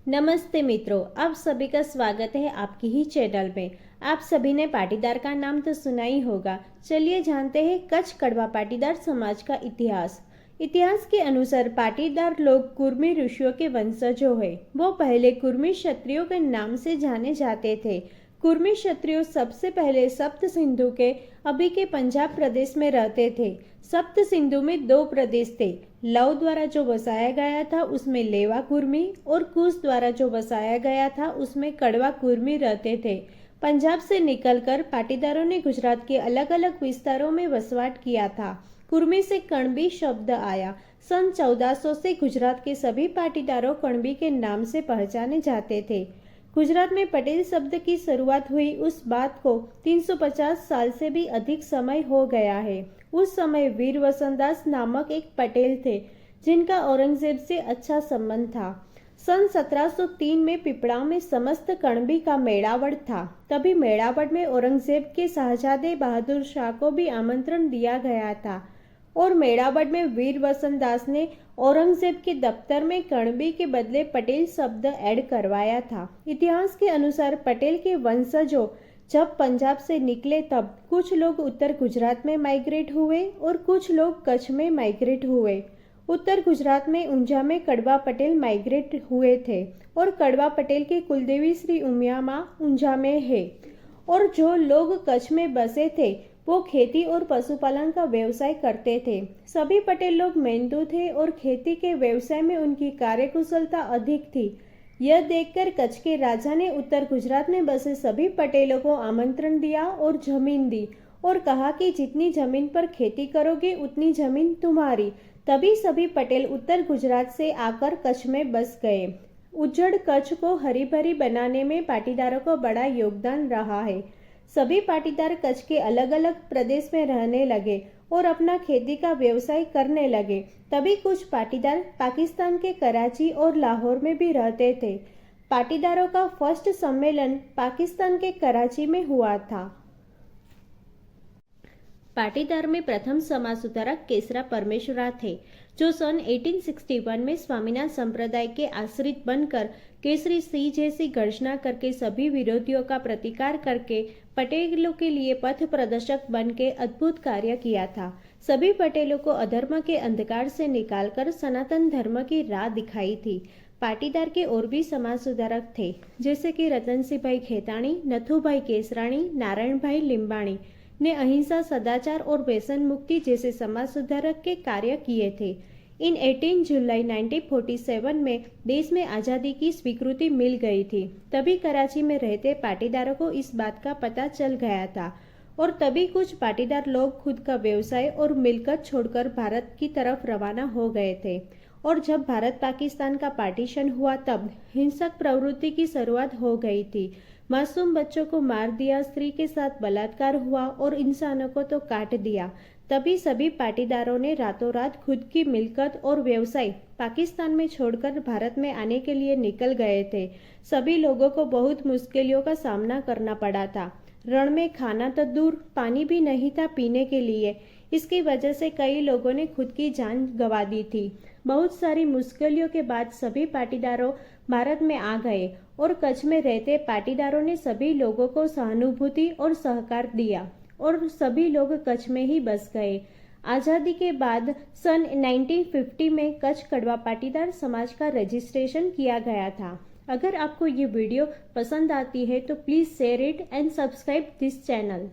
नमस्ते मित्रों, आप सभी का स्वागत है आपकी ही चैनल में। आप सभी ने पाटीदार का नाम तो सुना ही होगा। चलिए जानते हैं कच्छ कड़वा पाटीदार समाज का इतिहास। इतिहास के अनुसार पाटीदार लोग कुर्मी ऋषियों के वंशजों हैं। वो पहले कुर्मी क्षत्रियों के नाम से जाने जाते थे। कुर्मी क्षत्रिय सबसे पहले सप्त सिंधु के अभी के पंजाब प्रदेश में रहते थे। सप्त सिंधु में दो प्रदेश थे। लव द्वारा जो बसाया गया था उसमें लेवा कुर्मी और कुश द्वारा जो बसाया गया था उसमें कड़वा कुर्मी रहते थे। पंजाब से निकलकर पाटीदारों ने गुजरात के अलग अलग विस्तारों में वसवाट किया था। कुर्मी से कणबी शब्द आया। सन 1400 से गुजरात के सभी पाटीदारों कणबी के नाम से पहचाने जाते थे। गुजरात में पटेल शब्द की शुरुआत हुई उस बात को 350 साल से भी अधिक समय हो गया है। उस समय वीर वसंतदास नामक एक पटेल थे जिनका औरंगजेब से अच्छा संबंध था। सन 1703 में पिपड़ा में समस्त कणबी का मेड़ावड़ था। तभी मेड़ावड़ में औरंगजेब के शाहजादे बहादुर शाह को भी आमंत्रण दिया गया था और मेड़ावड़ में वीर वसंतदास ने औरंगजेब के दफ्तर में कणबी के बदले पटेल शब्द ऐड करवाया था। इतिहास के अनुसार पटेल के वंशजों जब पंजाब से निकले तब कुछ लोग उत्तर गुजरात में माइग्रेट हुए और कुछ लोग कच्छ में माइग्रेट हुए। उत्तर गुजरात में ऊंझा में कड़वा पटेल माइग्रेट हुए थे और कड़वा पटेल की कुलदेवी श्री उमिया मां ऊंझा में है। और जो लोग कच्छ में बसे थे वो खेती और पशुपालन का व्यवसाय करते थे। सभी पटेल लोग मेहनतू थे और खेती के व्यवसाय में उनकी कार्यकुशलता अधिक थी। यह देखकर कच्छ के राजा ने उत्तर गुजरात में बसे सभी पटेलों को आमंत्रण दिया और जमीन दी और कहा कि जितनी जमीन पर खेती करोगे उतनी जमीन तुम्हारी। तभी सभी पटेल उत्तर गुजरात से आकर कच्छ में बस गए। उज्जड़ कच्छ को हरी भरी बनाने में पाटीदारों को बड़ा योगदान रहा है। सभी पाटीदार कच्छ के अलग अलग प्रदेश में रहने लगे और अपना खेती का व्यवसाय करने लगे। तभी कुछ पाटीदार पाकिस्तान के कराची और लाहौर में भी रहते थे। पाटीदारों का फर्स्ट सम्मेलन पाकिस्तान के कराची में हुआ था। पाटीदार में प्रथम समाज सुधारक केसरा परमेश्वरा थे, जो सन 1861 में स्वामीनाथ संप्रदाय के आश्रित बनकर केसरी सिंह जैसी घोषणा करके सभी विरोधियों का प्रतिकार करके पटेलों के लिए पथ प्रदर्शक बन के अद्भुत कार्य किया था। सभी पटेलों को अधर्म के अंधकार से निकालकर सनातन धर्म की राह दिखाई थी। पाटीदार के और भी समाज सुधारक थे, जैसे कि रतन सिंह भाई खेताणी, नथुभाई केसराणी, नारायण भाई लिंबाणी ने अहिंसा, सदाचार और व्यसन मुक्ति जैसे समाज सुधारक के कार्य किए थे। इन 18 जुलाई 1947 में देश में आज़ादी की स्वीकृति मिल गई थी। तभी कराची में रहते पाटीदारों को इस बात का पता चल गया था और तभी कुछ पाटीदार लोग खुद का व्यवसाय और मिलकत छोड़कर भारत की तरफ रवाना हो गए थे। और जब भारत पाकिस्तान का पार्टीशन हुआ तब हिंसक प्रवृत्ति की शुरुआत हो गई थी। मासूम बच्चों को मार दिया, स्त्री के साथ बलात्कार हुआ और इंसानों को तो काट दिया। तभी सभी पाटीदारों ने रातों रात खुद की मिलकत और व्यवसाय पाकिस्तान में छोड़कर भारत में आने के लिए निकल गए थे। सभी लोगों को बहुत मुश्किलों का सामना करना पड़ा था। रण में खाना तो दूर, पानी भी नहीं था पीने के लिए। इसकी वजह से कई लोगों ने खुद की जान गंवा दी थी। बहुत सारी मुश्किलों के बाद सभी पाटीदारों भारत में आ गए और कच्छ में रहते पाटीदारों ने सभी लोगों को सहानुभूति और सहकार दिया और सभी लोग कच्छ में ही बस गए। आज़ादी के बाद सन 1950 में कच्छ कड़वा पाटीदार समाज का रजिस्ट्रेशन किया गया था। अगर आपको ये वीडियो पसंद आती है तो please share it and subscribe this channel.